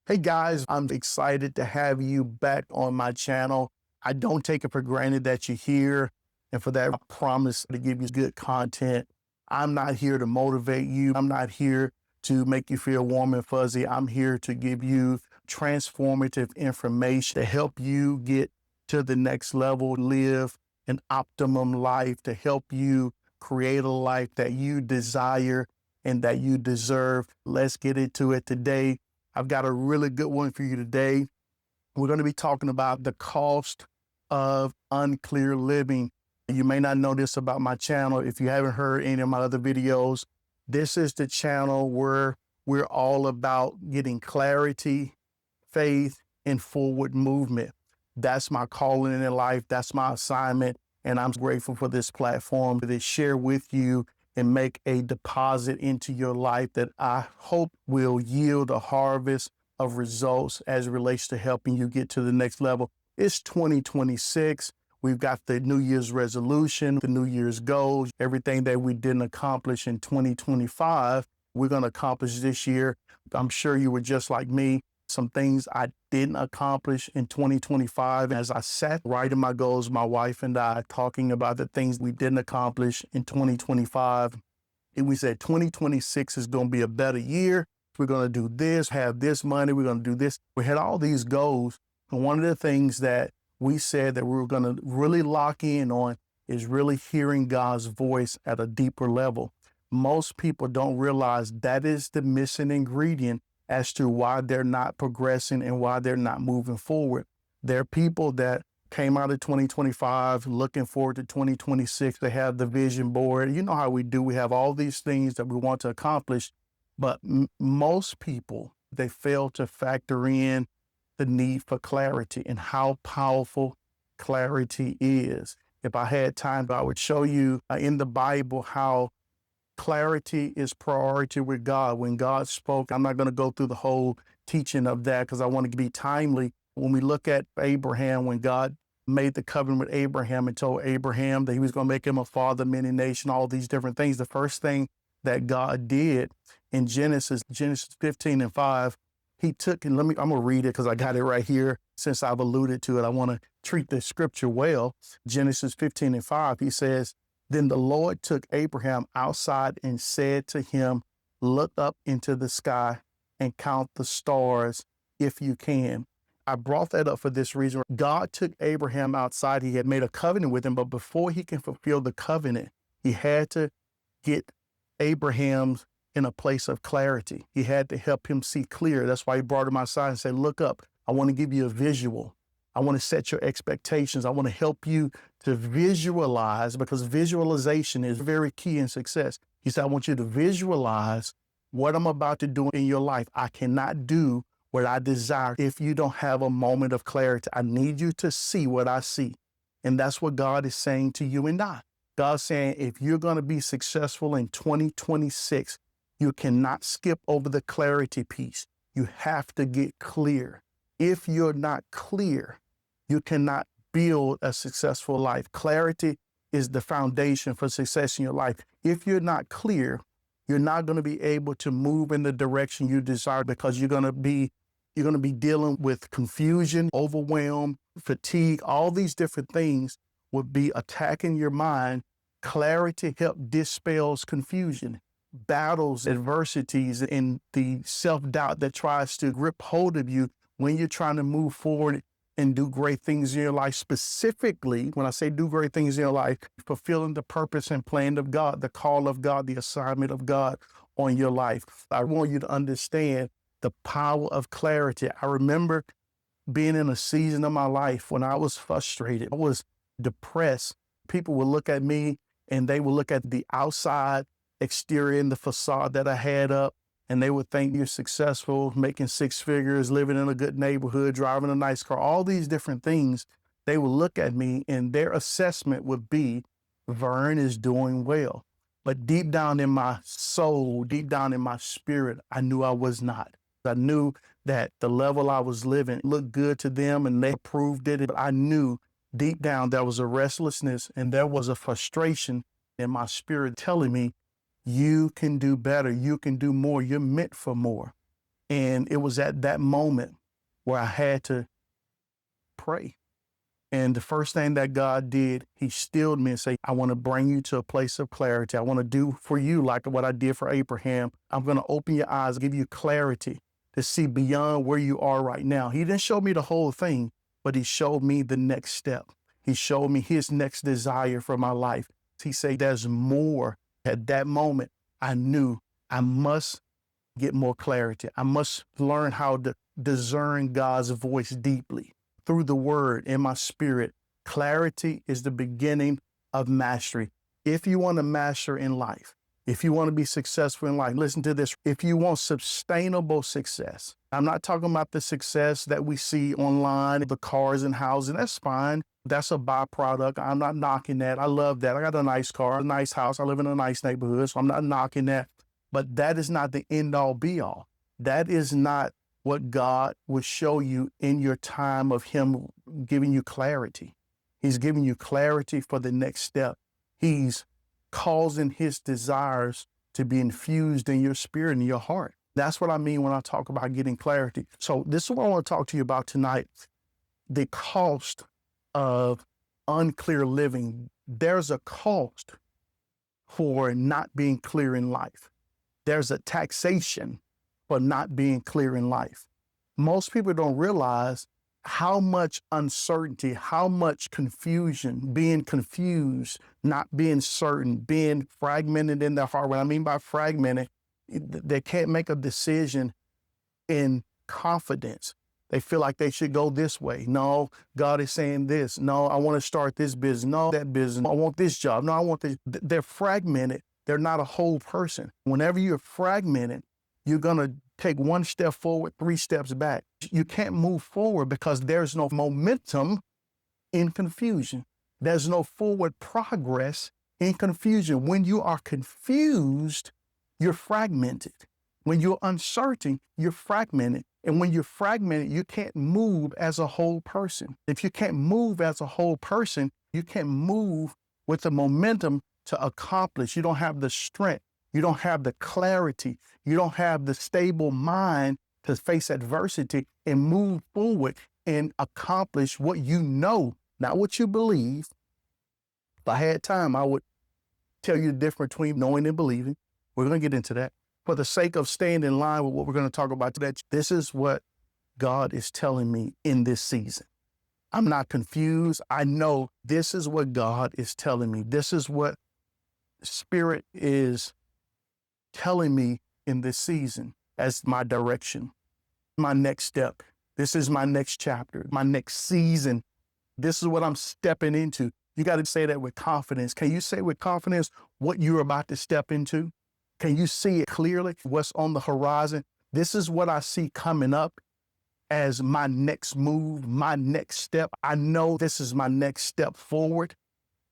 Hey guys, I'm excited to have you back on my channel. I don't take it for granted that you're here, and for that, I promise to give you good content. I'm not here to motivate you. I'm not here to make you feel warm and fuzzy. I'm here to give you transformative information to help you get to the next level, live an optimum life, to help you create a life that you desire and that you deserve. Let's get into it today. I've got a really good one for you today. We're going to be talking about the cost of unclear living. You may not know this about my channel. If you haven't heard any of my other videos, this is the channel where we're all about getting clarity, faith, and forward movement. That's my calling in life. That's my assignment. And I'm grateful for this platform to share with you and make a deposit into your life that I hope will yield a harvest of results as it relates to helping you get to the next level. It's 2026. We've got the New Year's resolution, the New Year's goals, everything that we didn't accomplish in 2025, we're going to accomplish this year. I'm sure you were just like me. Some things I didn't accomplish in 2025. As I sat writing my goals, my wife and I talking about the things we didn't accomplish in 2025, and we said 2026 is going to be a better year. We're going to do this, have this money. We're going to do this. We had all these goals. And one of the things that we said that we were going to really lock in on is really hearing God's voice at a deeper level. Most people don't realize that is the missing ingredient as to why they're not progressing and why they're not moving forward. There are people that came out of 2025 looking forward to 2026. They have the vision board. You know how we do. We have all these things that we want to accomplish, but most people, they fail to factor in the need for clarity and how powerful clarity is. If I had time, I would show you in the Bible how clarity is priority with God. When God spoke, I'm not going to go through the whole teaching of that because I want to be timely. When we look at Abraham, when God made the covenant with Abraham and told Abraham that he was going to make him a father of many nations, all these different things, the first thing that God did in Genesis 15:5, he took, and I'm going to read it because I got it right here. Since I've alluded to it, I want to treat the scripture well. Genesis 15:5, he says, "Then the Lord took Abraham outside and said to him, look up into the sky and count the stars if you can." I brought that up for this reason. God took Abraham outside. He had made a covenant with him, but before he can fulfill the covenant, he had to get Abraham in a place of clarity. He had to help him see clear. That's why he brought him outside and said, look up. I want to give you a visual. I want to set your expectations. I want to help you to visualize, because visualization is very key in success. He said, I want you to visualize what I'm about to do in your life. I cannot do what I desire if you don't have a moment of clarity. I need you to see what I see. And that's what God is saying to you and I. God's saying, if you're going to be successful in 2026, you cannot skip over the clarity piece. You have to get clear. If you're not clear, you cannot build a successful life. Clarity is the foundation for success in your life. If you're not clear, you're not going to be able to move in the direction you desire, because you're going to be dealing with confusion, overwhelm, fatigue. All these different things would be attacking your mind. Clarity helps dispels confusion, battles adversities, and the self-doubt that tries to grip hold of you when you're trying to move forward and do great things in your life. Specifically, when I say do great things in your life, fulfilling the purpose and plan of God, the call of God, the assignment of God on your life. I want you to understand the power of clarity. I remember being in a season of my life when I was frustrated. I was depressed. People would look at me and they would look at the outside exterior and the facade that I had up, and they would think you're successful, making six figures, living in a good neighborhood, driving a nice car, all these different things. They would look at me and their assessment would be, Vern is doing well. But deep down in my soul, deep down in my spirit, I knew I was not. I knew that the level I was living looked good to them and they approved it. But I knew deep down there was a restlessness and there was a frustration in my spirit telling me, you can do better. You can do more. You're meant for more. And it was at that moment where I had to pray. And the first thing that God did, he stilled me and said, I want to bring you to a place of clarity. I want to do for you like what I did for Abraham. I'm going to open your eyes, give you clarity to see beyond where you are right now. He didn't show me the whole thing, but he showed me the next step. He showed me his next desire for my life. He said, there's more. At that moment, I knew I must get more clarity. I must learn how to discern God's voice deeply through the word in my spirit. Clarity is the beginning of mastery. If you want to master in life, if you want to be successful in life, listen to this. If you want sustainable success, I'm not talking about the success that we see online, the cars and houses. That's fine. That's a byproduct. I'm not knocking that. I love that. I got a nice car, a nice house. I live in a nice neighborhood, so I'm not knocking that. But that is not the end all be all. That is not what God will show you in your time of him giving you clarity. He's giving you clarity for the next step. He's causing his desires to be infused in your spirit and your heart. That's what I mean when I talk about getting clarity. So this is what I want to talk to you about tonight. The cost of unclear living. There's a cost for not being clear in life. There's a taxation for not being clear in life. Most people don't realize how much uncertainty, how much confusion, being confused, not being certain, being fragmented in their heart. What I mean by fragmented, they can't make a decision in confidence. They feel like they should go this way. No, God is saying this. No, I want to start this business. No, that business. I want this job. No, I want this. They're fragmented. They're not a whole person. Whenever you're fragmented, you're going to take one step forward, 3 steps back. You can't move forward because there's no momentum in confusion. There's no forward progress in confusion. When you are confused, you're fragmented. When you're uncertain, you're fragmented. And when you're fragmented, you can't move as a whole person. If you can't move as a whole person, you can't move with the momentum to accomplish. You don't have the strength. You don't have the clarity. You don't have the stable mind to face adversity and move forward and accomplish what you know, not what you believe. If I had time, I would tell you the difference between knowing and believing. We're going to get into that. For the sake of staying in line with what we're going to talk about today, this is what God is telling me in this season. I'm not confused. I know this is what God is telling me. This is what Spirit is telling me in this season as my direction, my next step. This is my next chapter, my next season. This is what I'm stepping into. You got to say that with confidence. Can you say with confidence what you're about to step into? Can you see it clearly? What's on the horizon? This is what I see coming up as my next move, my next step. I know this is my next step forward.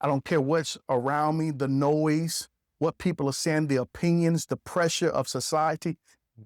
I don't care what's around me, the noise, what people are saying, the opinions, the pressure of society.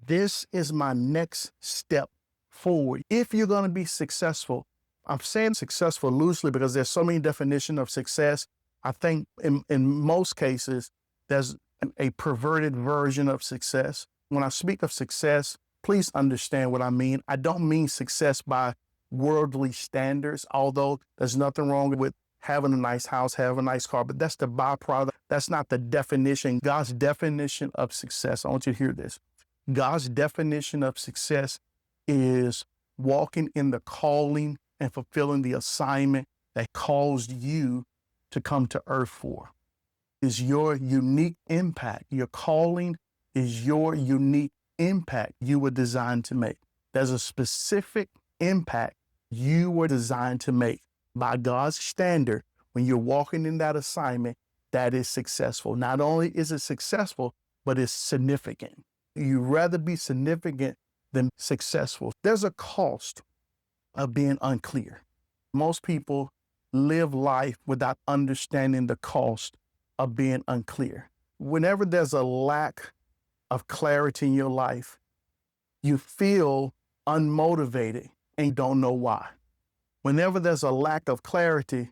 This is my next step forward. If you're going to be successful, I'm saying successful loosely because there's so many definitions of success. I think in most cases, there's a perverted version of success. When I speak of success, please understand what I mean. I don't mean success by worldly standards, although there's nothing wrong with having a nice house, having a nice car, but that's the byproduct. That's not the definition. God's definition of success, I want you to hear this. God's definition of success is walking in the calling and fulfilling the assignment that caused you to come to earth for. Is your unique impact. Your calling is your unique impact you were designed to make. There's a specific impact you were designed to make. By God's standard, when you're walking in that assignment, that is successful. Not only is it successful, but it's significant. You'd rather be significant than successful. There's a cost of being unclear. Most people live life without understanding the cost of being unclear. Whenever there's a lack of clarity in your life, you feel unmotivated and don't know why. Whenever there's a lack of clarity,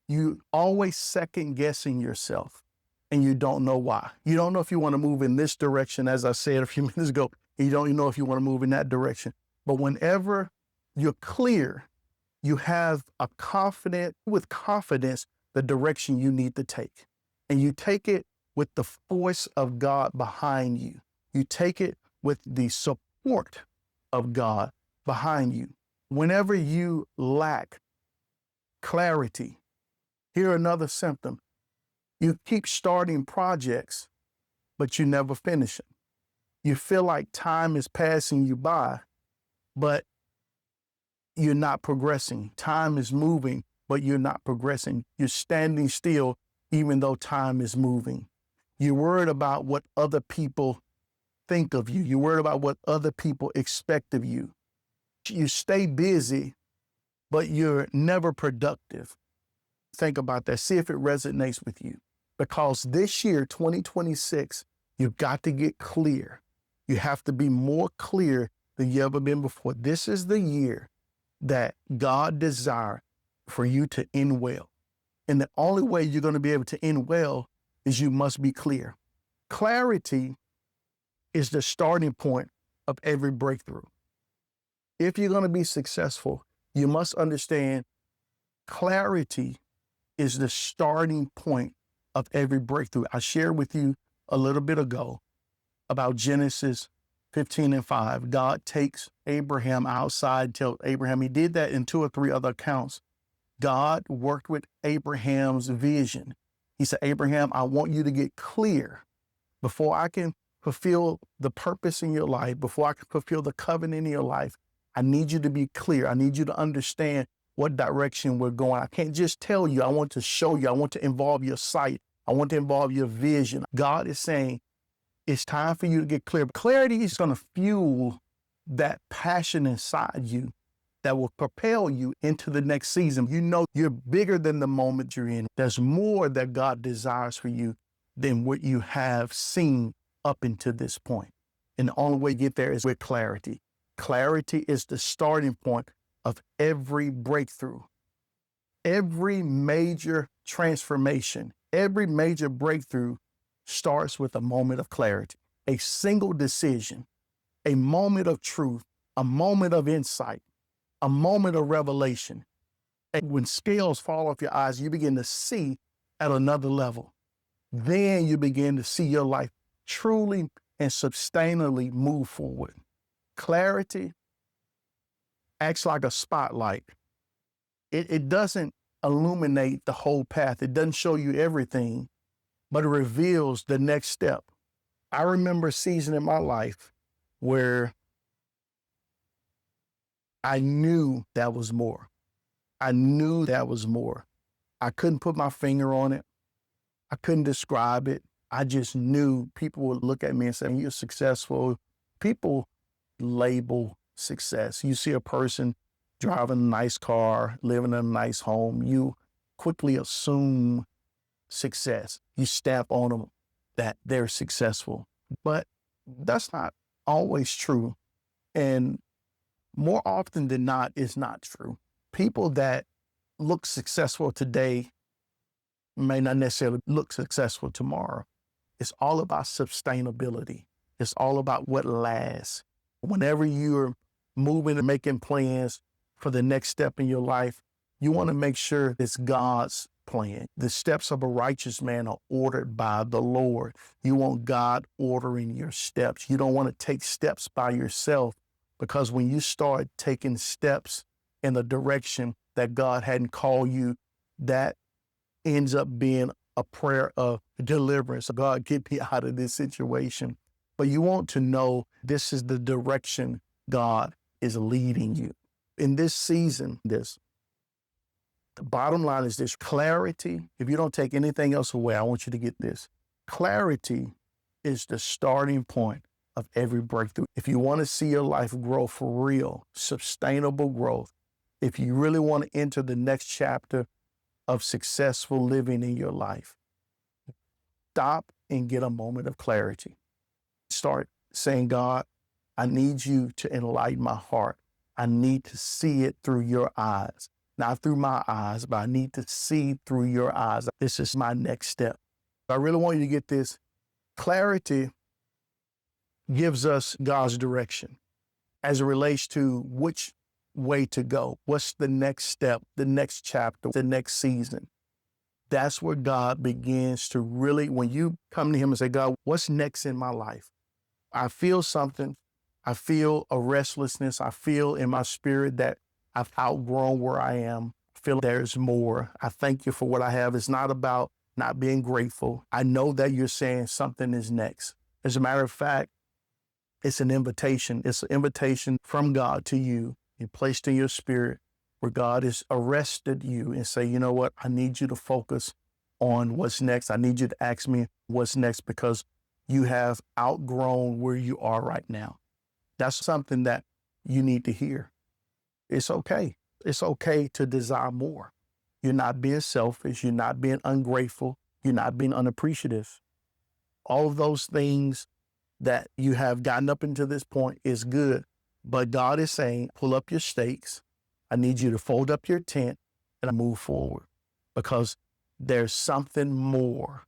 you always second guessing yourself and you don't know why. You don't know if you want to move in this direction, as I said a few minutes ago. and you don't even know if you want to move in that direction. But whenever you're clear, you have with confidence, the direction you need to take. And you take it with the force of God behind you. You take it with the support of God behind you. Whenever you lack clarity, here another symptom. You keep starting projects, but you never finish them. You feel like time is passing you by, but you're not progressing. Time is moving, but you're not progressing. You're standing still, even though time is moving. You're worried about what other people think of you. You're worried about what other people expect of you. You stay busy, but you're never productive. Think about that. See if it resonates with you. Because this year, 2026, you've got to get clear. You have to be more clear than you ever been before. This is the year that God desires for you to end well. And the only way you're going to be able to end well is you must be clear. Clarity is the starting point of every breakthrough. If you're going to be successful, you must understand clarity is the starting point of every breakthrough. I shared with you a little bit ago about Genesis 15:5. God takes Abraham outside, tells Abraham, he did that in 2 or 3 other accounts. God worked with Abraham's vision. He said, Abraham, I want you to get clear before I can fulfill the purpose in your life, before I can fulfill the covenant in your life. I need you to be clear. I need you to understand what direction we're going. I can't just tell you. I want to show you. I want to involve your sight. I want to involve your vision. God is saying, it's time for you to get clear. Clarity is going to fuel that passion inside you that will propel you into the next season. You know you're bigger than the moment you're in. There's more that God desires for you than what you have seen up until this point. And the only way to get there is with clarity. Clarity is the starting point of every breakthrough. Every major transformation, every major breakthrough starts with a moment of clarity, a single decision, a moment of truth, a moment of insight, a moment of revelation. And when scales fall off your eyes, you begin to see at another level. Then you begin to see your life truly and sustainably move forward. Clarity acts like a spotlight. It doesn't illuminate the whole path. It doesn't show you everything, but it reveals the next step. I remember a season in my life where I knew that was more. I knew that was more. I couldn't put my finger on it. I couldn't describe it. I just knew people would look at me and say, you're successful. People label success. You see a person driving a nice car, living in a nice home, you quickly assume success. You stamp on them that they're successful. But that's not always true. And more often than not, it's not true. People that look successful today may not necessarily look successful tomorrow. It's all about sustainability. It's all about what lasts. Whenever you're moving and making plans for the next step in your life, you want to make sure it's God's plan. The steps of a righteous man are ordered by the Lord. You want God ordering your steps. You don't want to take steps by yourself, because when you start taking steps in the direction that God hadn't called you, that ends up being a prayer of deliverance. God, get me out of this situation. But you want to know this is the direction God is leading you. In this season, the bottom line is this: clarity. If you don't take anything else away, I want you to get this. Clarity is the starting point of every breakthrough. If you want to see your life grow for real, sustainable growth, if you really want to enter the next chapter of successful living in your life, stop and get a moment of clarity. Start saying, God, I need you to enlighten my heart. I need to see it through your eyes. Not through my eyes, but I need to see through your eyes. This is my next step. I really want you to get this. Clarity gives us God's direction as it relates to which way to go. What's the next step, the next chapter, the next season? That's where God begins to really, when you come to him and say, God, what's next in my life? I feel something. I feel a restlessness. I feel in my spirit that I've outgrown where I am. I feel there's more. I thank you for what I have. It's not about not being grateful. I know that you're saying something is next. As a matter of fact, it's an invitation. It's an invitation from God to you and placed in your spirit where God has arrested you and say, you know what? I need you to focus on what's next. I need you to ask me what's next because you have outgrown where you are right now. That's something that you need to hear. It's okay. It's okay to desire more. You're not being selfish. You're not being ungrateful. You're not being unappreciative. All of those things that you have gotten up into this point is good. But God is saying, pull up your stakes. I need you to fold up your tent and move forward because there's something more.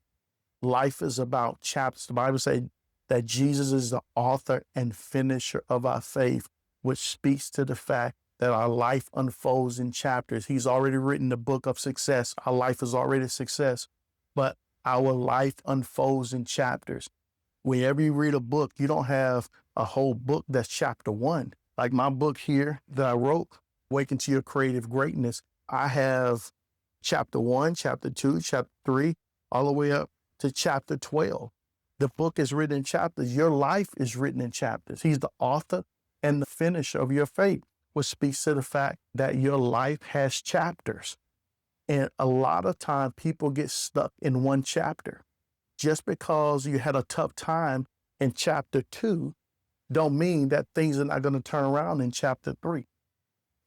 Life is about chapters. The Bible says that Jesus is the author and finisher of our faith, which speaks to the fact that our life unfolds in chapters. He's already written the book of success. Our life is already a success, but our life unfolds in chapters. Whenever you read a book, you don't have a whole book that's chapter one. Like my book here that I wrote, Awaken to Your Creative Greatness, I have chapter 1, chapter 2, chapter 3, all the way up to chapter 12. The book is written in chapters. Your life is written in chapters. He's the author and the finisher of your faith, which speaks to the fact that your life has chapters. And a lot of time people get stuck in one chapter. Just because you had a tough time in chapter 2 don't mean that things are not going to turn around in chapter 3.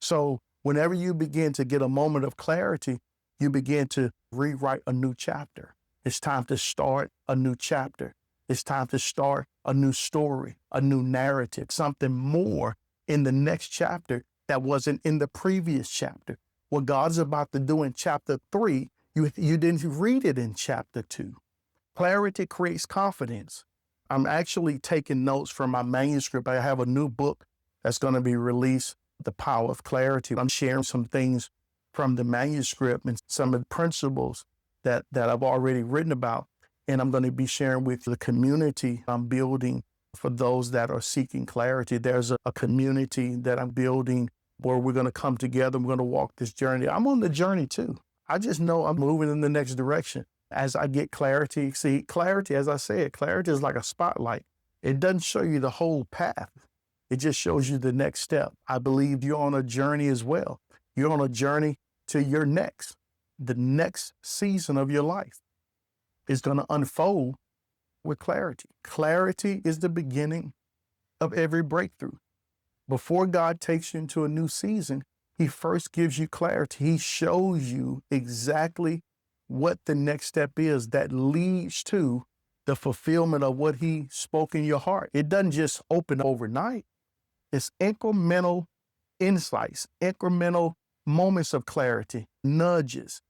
So whenever you begin to get a moment of clarity, you begin to rewrite a new chapter. It's time to start a new chapter. It's time to start a new story, a new narrative, something more in the next chapter that wasn't in the previous chapter. What God's about to do in chapter 3, you didn't read it in chapter 2. Clarity creates confidence. I'm actually taking notes from my manuscript. I have a new book that's going to be released, The Power of Clarity. I'm sharing some things from the manuscript and some of the principles that I've already written about. And I'm going to be sharing with the community I'm building for those that are seeking clarity. There's a community that I'm building where we're going to come together. We're going to walk this journey. I'm on the journey too. I just know I'm moving in the next direction. As I get clarity, see, clarity, as I said, clarity is like a spotlight. It doesn't show you the whole path. It just shows you the next step. I believe you're on a journey as well. You're on a journey to the next season of your life is going to unfold with clarity. Clarity is the beginning of every breakthrough. Before God takes you into a new season, he first gives you clarity. He shows you exactly what the next step is that leads to the fulfillment of what he spoke in your heart. It doesn't just open overnight. It's incremental insights, incremental moments of clarity, nudges,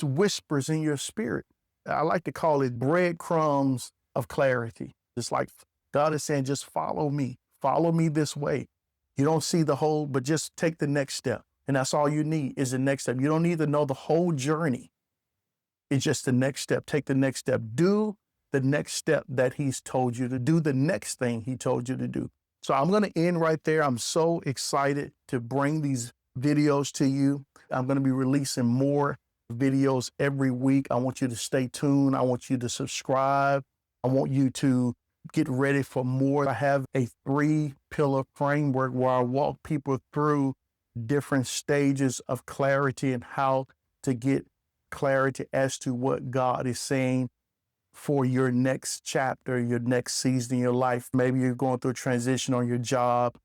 whispers in your spirit. I like to call it breadcrumbs of clarity. It's like God is saying, just follow me this way. You don't see the whole, but just take the next step. And that's all you need is the next step. You don't need to know the whole journey. It's just the next step. Take the next step. Do the next step that he's told you to do, the next thing he told you to do. So I'm going to end right there. I'm so excited to bring these videos to you. I'm going to be releasing more videos every week. I want you to stay tuned. I want you to subscribe. I want you to get ready for more. I have a 3-pillar framework where I walk people through different stages of clarity and how to get clarity as to what God is saying for your next chapter, your next season in your life. Maybe you're going through a transition on your job.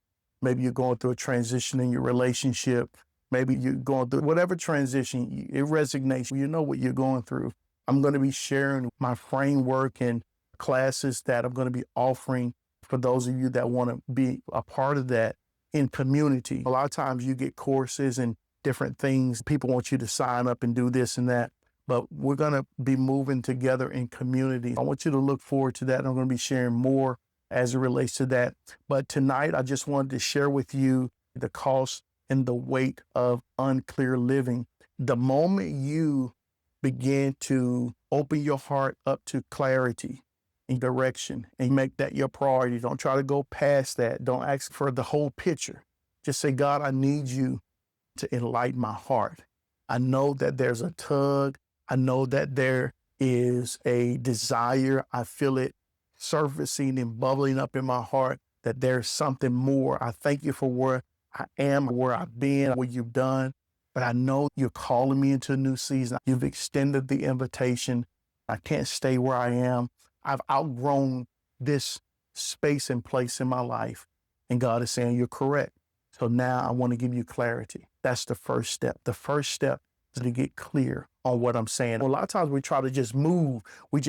Maybe you're going through a transition in your relationship. Maybe you're going through whatever transition, it resonates. You know what you're going through. I'm going to be sharing my framework and classes that I'm going to be offering for those of you that want to be a part of that in community. A lot of times you get courses and different things. People want you to sign up and do this and that, but we're going to be moving together in community. I want you to look forward to that. I'm going to be sharing more as it relates to that. But tonight, I just wanted to share with you the cost and the weight of unclear living. The moment you begin to open your heart up to clarity and direction and make that your priority, don't try to go past that. Don't ask for the whole picture. Just say, God, I need you to enlighten my heart. I know that there's a tug. I know that there is a desire. I feel it surfacing and bubbling up in my heart that there's something more. I thank you for where I am, where I've been, what you've done. But I know you're calling me into a new season. You've extended the invitation. I can't stay where I am. I've outgrown this space and place in my life. And God is saying, you're correct. So now I want to give you clarity. That's the first step. The first step is to get clear on what I'm saying. Well, a lot of times we try to just move. We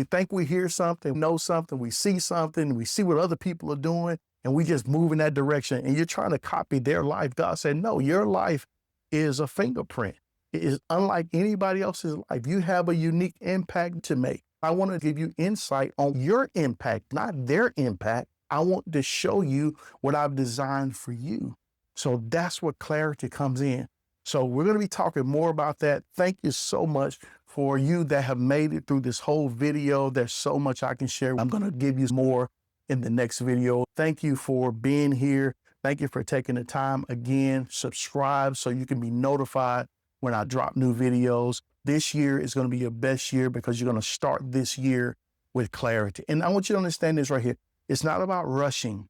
think we hear something, know something, we see something, we see what other people are doing, and we just move in that direction. And you're trying to copy their life. God said, no, your life is a fingerprint. It is unlike anybody else's life. You have a unique impact to make. I want to give you insight on your impact, not their impact. I want to show you what I've designed for you. So that's where clarity comes in. So we're going to be talking more about that. Thank you so much for you that have made it through this whole video. There's so much I can share. I'm going to give you more in the next video. Thank you for being here. Thank you for taking the time. Again, subscribe so you can be notified when I drop new videos. This year is going to be your best year because you're going to start this year with clarity. And I want you to understand this right here. It's not about rushing.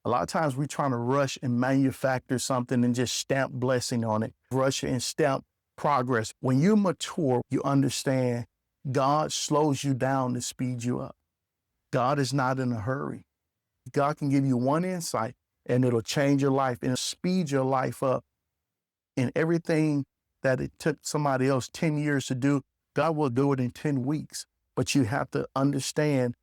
A lot of times we're trying to rush and manufacture something and just stamp blessing on it. Rush and stamp progress. When you mature, you understand God slows you down to speed you up. God is not in a hurry. God can give you one insight and it'll change your life and speed your life up. And everything that it took somebody else 10 years to do, God will do it in 10 weeks. But you have to understand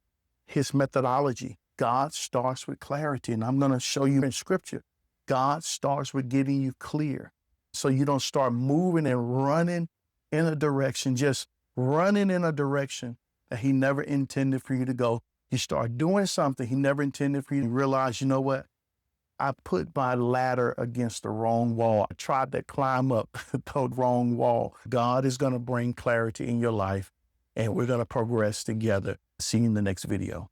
his methodology. God starts with clarity. And I'm going to show you in scripture. God starts with getting you clear. So you don't start moving and running in a direction, just running in a direction that he never intended for you to go. You start doing something he never intended for you to realize, you know what? I put my ladder against the wrong wall. I tried to climb up the wrong wall. God is going to bring clarity in your life, and we're going to progress together. See you in the next video.